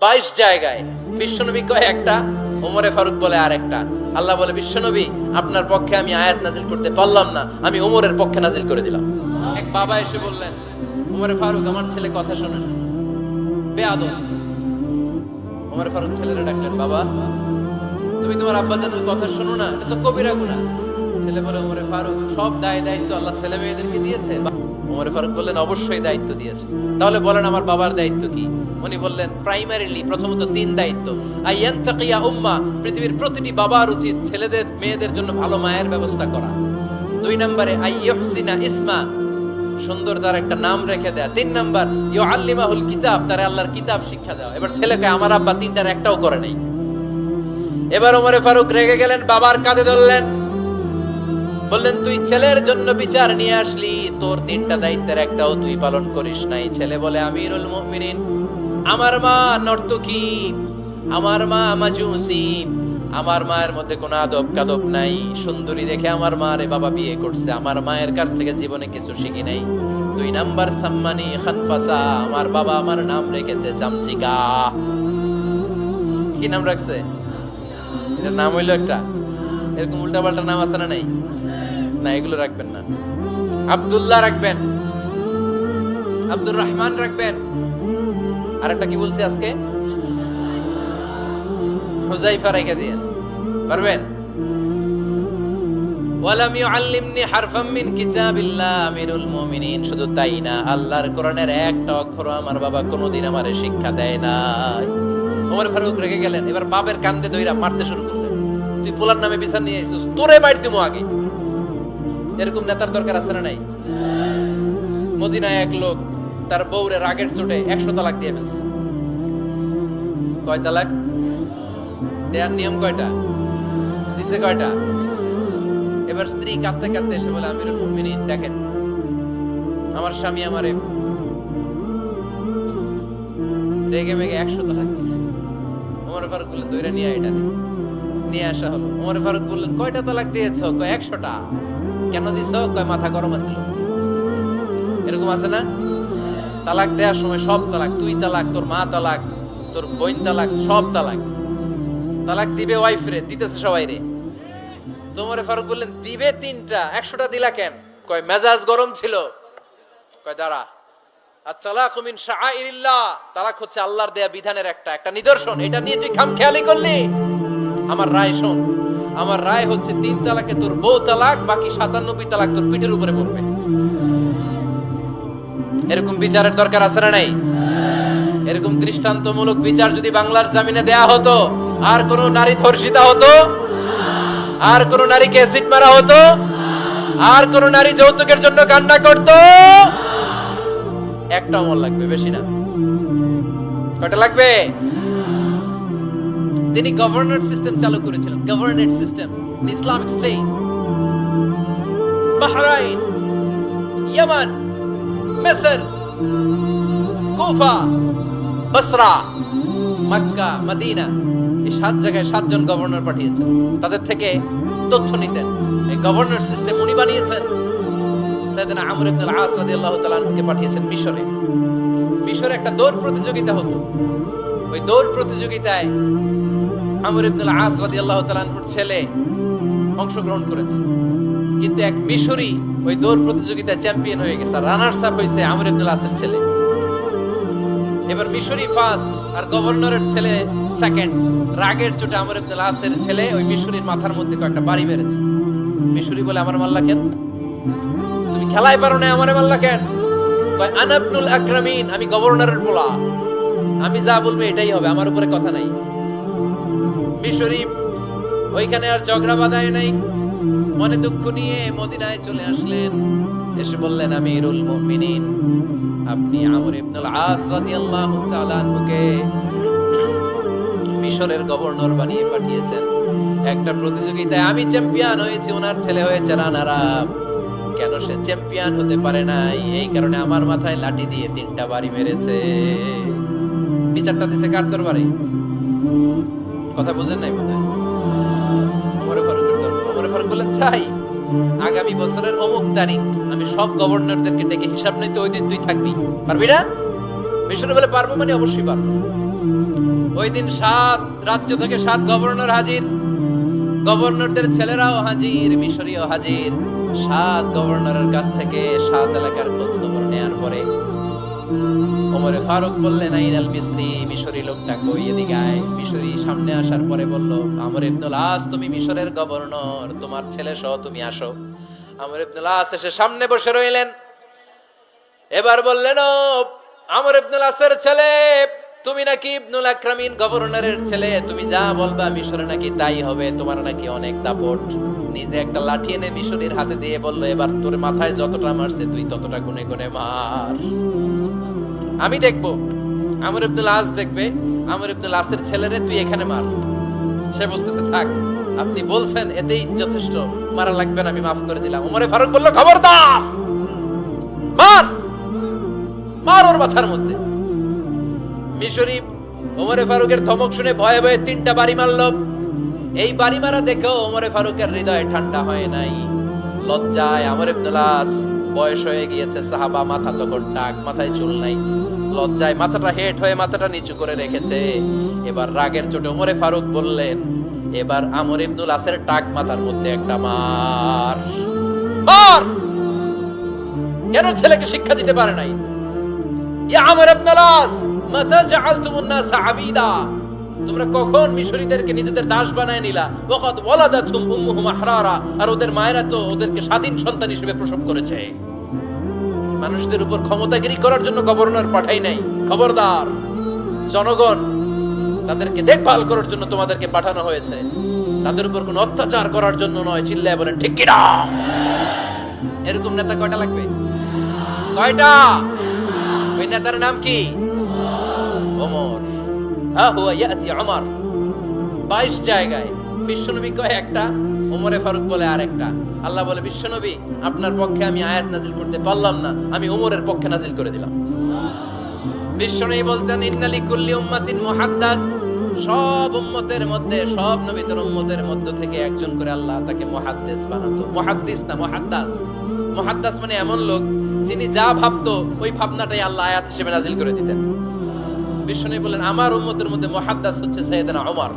22 জায়গায়। বিশ্বনবী কয় একটা, ওমরে ফারুক বলে আর একটা। আল্লাহ বলে, বিশ্বনবী আপনার পক্ষে আমি আয়াত নাজিল করতে পারলাম না, আমি ওমরের পক্ষে নাজিল করে দিলাম। এক বাবা এসে বললেন, ওমরে ফারুক আমার ছেলে কথা শোনে বেয়াদব। ওমরে ফারুক ছেলেরা ডাকলেন, বাবা তুমি তোমার আব্বাজানের কথা শোনো না, এটা তো কবিরা গুনাহ। ছেলে বলে, ওমরে ফারুক সব দায়িত্ব আল্লাহ ছেলে মেয়েদেরকে দিয়েছে। ওমরে ফারুক বললেন, অবশ্যই দায়িত্ব দিয়েছে। তাহলে বলেন আমার বাবার দায়িত্ব কি? উনি বললেন, প্রাইমারিলি প্রথমত 3 দায়িত্ব। আইয়ান তাকিয়া উম্মা, পৃথিবীর প্রতিটি বাবার উচিত ছেলেদের মেয়েদের জন্য ভালো মায়ের ব্যবস্থা করা। 2 নম্বরে আইয়ুহসিনা ইসমা, সুন্দর তার একটা নাম রেখে দেয়া। 3 নাম্বার ইউআল্লিমাহুল কিতাব, তার আল্লাহর কিতাব শিক্ষা দেওয়া। এবার ছেলেকে আমার আব্বা 3টার একটাও করে নাই। এবার ওমরে ফারুক রেগে গেলেন, বাবার কাঁধে ধরলেন, বললেন তুই ছেলের জন্য বিচার নিয়ে আসলি, তোর 3টা দায়িত্বের একটাও তুই পালন করিস নাই। ছেলে বলে, আমিরুল মুমিনিন আমার মা নর্তকী, আমার মা মাজুসি, আমার মায়ের মধ্যে কোনো আদব কাদব নাই, সুন্দরী দেখে আমার মা রে বাবা বিয়ে করছে, আমার মায়ের কাছ থেকে জীবনে কিছু শিখি নাই। 2 নাম্বার সাম্মানি খানফাসা, আমার বাবা আমার নাম রেখেছে চামচিকা। কি নাম রাখছে? এটার নাম হইলো একটা, এরকম উল্টাপাল্টা নাম আছে না? নাই না, এগুলো রাখবেন না। আব্দুল্লাহ রাখবেন, আব্দুর রহমান রাখবেন। আর একটা কি বলছি আজকে? হুজাইফা রেখে দিয়েন, পারবেন? ওয়ালাম ইউআল্লিমনি হারফাম মিন কিতাবিল্লাহ আমিরুল মুমিনিন। শুধু তাই না, আল্লাহর কোরআনের একটা অক্ষর আমার বাবা কোনোদিন আমারে শিক্ষা দেয় নাই। ওমর ফারুক রেগে গেলেন, এবার বাপের কান্দে দইরা মারতে শুরু করলেন। তুই পোলার নামে বিচার নিয়ে আইছিস, তোরে মার দিমু আগে। এরকম নেতার দরকার আছে না নাই? মদিনায় এক লোক তার বউরে রাগের চোটে 100 তালাক দিয়ে ফেলছে। কয় তালাক দেয়ার নিয়ম কয়টা? দিছে কয়টা? এবার স্ত্রী কাঁদতে কাঁদতে এসে বলে, আমিরুল মুমিনিন দেখেন, আমার স্বামী আমারে রেগে মেগে 100 তালাক দিছে। ওমর ফারুক বললেন, দইরা নিয়ে এটা নিয়ে আসা হলো। ওমর ফারুক বললেন, কয়টা তালাক দিয়েছো? কয় 100টা। কেন দিছো? কয় মাথা গরম আছিল। এরকম আছে না? তালাক দেওয়ার সময় সব তালাক, তুই তালাক, তোর মা তালাক, তোর বোন তালাক, সব তালাক। তালাক দিবে ওয়াইফ রে, দিতেছে সবাই রে। ওমর ফারুক বললেন, দিবে 3টা, 100টা দিলা কেন? কয় মেজাজ গরম ছিল। কয় দাঁড়া, আত-তালাকু মিন শাআইরিল্লাহ, তালাক হচ্ছে আল্লাহর দেয়া বিধানের একটা নিদর্শন। এটা নিয়ে তুই খামখেয়ালি করলি? আমার রায় শোন, আমার রায় হচ্ছে 3 তালাকে তোর বউ তালাক, বাকি 97 তালাক তোর পিঠের উপরে পড়বে। এরকম বিচারের দরকার আছে না নাই? এরকম দৃষ্টান্তমূলক বিচার যদি বাংলার জমিনে দেয়া হতো, আর কোন নারী ধর্ষিতা হতো? আর কোন নারীকে অ্যাসিড মারা হতো? আর কোন নারী যৌতুকের জন্য কান্না করত? একটা অমল লাগবে, বেশি না। কয়টা লাগবে? তিনি গভর্নর সিস্টেম চালু করেছিলেন, governor system, Islamic state. Bahrain, ইয়ামান, মিসর, কুফা, বসরা, মক্কা, মদিনা, এই 7 জায়গায় 7 জন গভর্নর পাঠিয়েছেন। তাদের থেকে তথ্য নিতেন। এই গভর্নর সিস্টেম উনি বানিয়েছেন। সাইয়েদনা আমর ইবনে আল-আস রাদিয়াল্লাহু তাআলা আনহুকে পাঠিয়েছেন মিশরে। মিশরে একটা দৌড় প্রতিযোগিতা হতো। ওই দৌড় প্রতিযোগিতায় আমর ইবনে আল-আস রাদিয়াল্লাহু তাআলা আনহুর ছেলে অংশগ্রহণ করেছে, কিন্তু এক মিশরি ওই দৌড় প্রতিযোগিতায় চ্যাম্পিয়ন হয়ে গেছে। রানার্স আপ হয়েছে আমর ইবনে আল-আসের ছেলে। এবার মিশরি ফার্স্ট আর গভর্নরের ছেলে সেকেন্ড। রাগের চোটে আমর ইবনে আল-আসের ছেলে ওই মিশরির মাথার মধ্যে কয়েকটা বাড়ি মেরেছে। মিশরি বলে, আমার মাল্লা কেন? তুমি খেলায় পারো না, আমারে মাল্লা কেন? কয়, আনা ইবনুল আকরামিন, আমি গভর্নরের পোলা, আমি যা বলবো এটাই হবে, আমার উপরে কথা নাই। মিশরি ওইখানে আর ঝগড়া বাঁধায় নাই, মনে দুঃখ নিয়ে মদিনায় চলে আসলেন। এসে বললেন, আমিরুল মুমিনিন, আপনি আমর ইবনে আল-আস রাদিয়াল্লাহু তাআলা আনহুকে মিশরের গভর্নর বানিয়ে পাঠিয়েছেন। একটা প্রতিযোগিতায় আমি চ্যাম্পিয়ন হয়েছি, ওনার ছেলে হয়েছে রানার আপ। কেন সে চ্যাম্পিয়ন হতে পারে নাই? এই কারণে আমার মাথায় লাঠি দিয়ে 3টা বাড়ি মেরেছে। বিচারটা দিছে কার দরবারে? কথা বুঝেন নাই বোধহয়? ওমর ফারুকের দরবারে। ওমর ফারুক বললেন, তাই আগামী বছরের অমুক তারিখ আমি সব গভর্নরদেরকে ডেকে হিসাব নিতে, ওই দিন তুই থাকবি, পারবি না? মিশরে বলে, পারবো মানে অবশ্যই পারবো। ওই দিন 7 রাজ্য থেকে 7 গভর্নর হাজির, গভর্নরদের ছেলেরাও হাজির, মিশরীয় হাজির। 7 গভর্নরের কাছ থেকে 7 এলাকার খোঁজ খবর নেয়ার পরে ওমরে ফারুক বললেন, আইনাল মিসরি, মিশরী লোকটা কই, এদিকে আয়। মিশরী সামনে আসার পরে বলল, আমর ইবনুল আস, তুমি মিশরের গভর্নর, তোমার ছেলে সহ তুমি আসো। আমর ইবনুল আস এসে সামনে বসে রইলেন। এবার বললেন, ও আমর ইবনুল আসের ছেলে, তুমি নাকি ইবনুল আকরামিন গভর্নরের ছেলে, তুমি যা বলবা মিশরে নাকি তাই হবে, তোমার নাকি অনেক দাপট। নিজে একটা লাঠি এনে মিশরীর হাতে দিয়ে বলল, এবার তোর মাথায় যতটা মারছে তুই ততটা গুনে গুনে মার, আমি দেখবো। আমর ইবনুল আস দেখবে, আমর ইবনুল আসের ছেলেরে তুই এখানে মার। সে বলতেছে, থাক, আপনি বলছেন এতেই যথেষ্ট, মারা লাগবে না, আমি মাফ করে দিলাম। ওমরে ফারুক বলল, খবরদার, মার, মার ওর মাথার মধ্যে। মিশরী ওমরে ফারুকের ধমক শুনে ভয়ে ভয়ে 3টা বাড়ি মারল। এই বাড়ি মারা দেখেও ওমরে ফারুকের হৃদয় ঠান্ডা হয় নাই। লজ্জায় আমর ইবনুল আস, বয়স হয়ে গিয়েছে, সাহাবা, মাথা তখন টাক, মাথায় চুল নাই, লজ্জায় মাথাটা হেট হয়ে মাথাটা নিচু করে রেখেছে। এবার রাগের চোটে ওমরে ফারুক বললেন, এবার আমর ইবনুল আসের টাক মাথার মধ্যে একটা মার, মার। কেন ছেলেকে শিক্ষা দিতে পারে নাই? ইয়া আমর ইবনুল আস, মাতা জাআলতুমুন নাস আবিদা, তোমরা কখন মিশরীদেরকে নিজেদের দাস বানায় নিলা? ওয়াকাদ ওয়ালাদাতুম উম্মুহুম আহরারা, আর ওদের মায়েরা তো ওদেরকে স্বাধীন সন্তান হিসেবে প্রসব করেছে। মানুষদের উপর ক্ষমতাগিরি করার জন্য গভর্নর পাঠাই নাই। খবরদার, জনগণ, তাদেরকে দেখভাল করার জন্য তোমাদেরকে পাঠানো হয়েছে, তাদের উপর কোনো অত্যাচার করার জন্য নয়। চিল্লায় বলেন ঠিক কিনা? এরকম নেতা কয়টা লাগবে? কয়টা? ওই নেতার নাম কি? ওমর। হা হুয়া ইয়াতি ওমর। 22 জায়গায় বিশ্বনবী কয় একটা, ওমরে ফারুক বলে আরেকটা। আল্লাহ বলে, বিশ্বনবী, আপনার পক্ষে আমি আয়াত নাজিল করতে পারলাম না, আমি ওমরের পক্ষে নাজিল করে দিলাম। বিশ্বনবী বলতেন, ইন্না লিকুল্লি উম্মাতিন মুহাদ্দাস, সব উম্মতের মধ্যে, সব নবীদের উম্মতের মধ্য থেকে একজন করে আল্লাহ তাকে মুহাদ্দিস বানাতো। মুহাদ্দিস না, মুহাদ্দাস। মুহাদ্দাস মানে এমন লোক যিনি যা ভাবতো ওই ভাবনাটাই আল্লাহ আয়াত হিসেবে নাজিল করে দিতেন। বিশ্বনবী বলেন, আমার উম্মতের মধ্যে মুহাদ্দাস হচ্ছে সাইয়েদনা ওমর।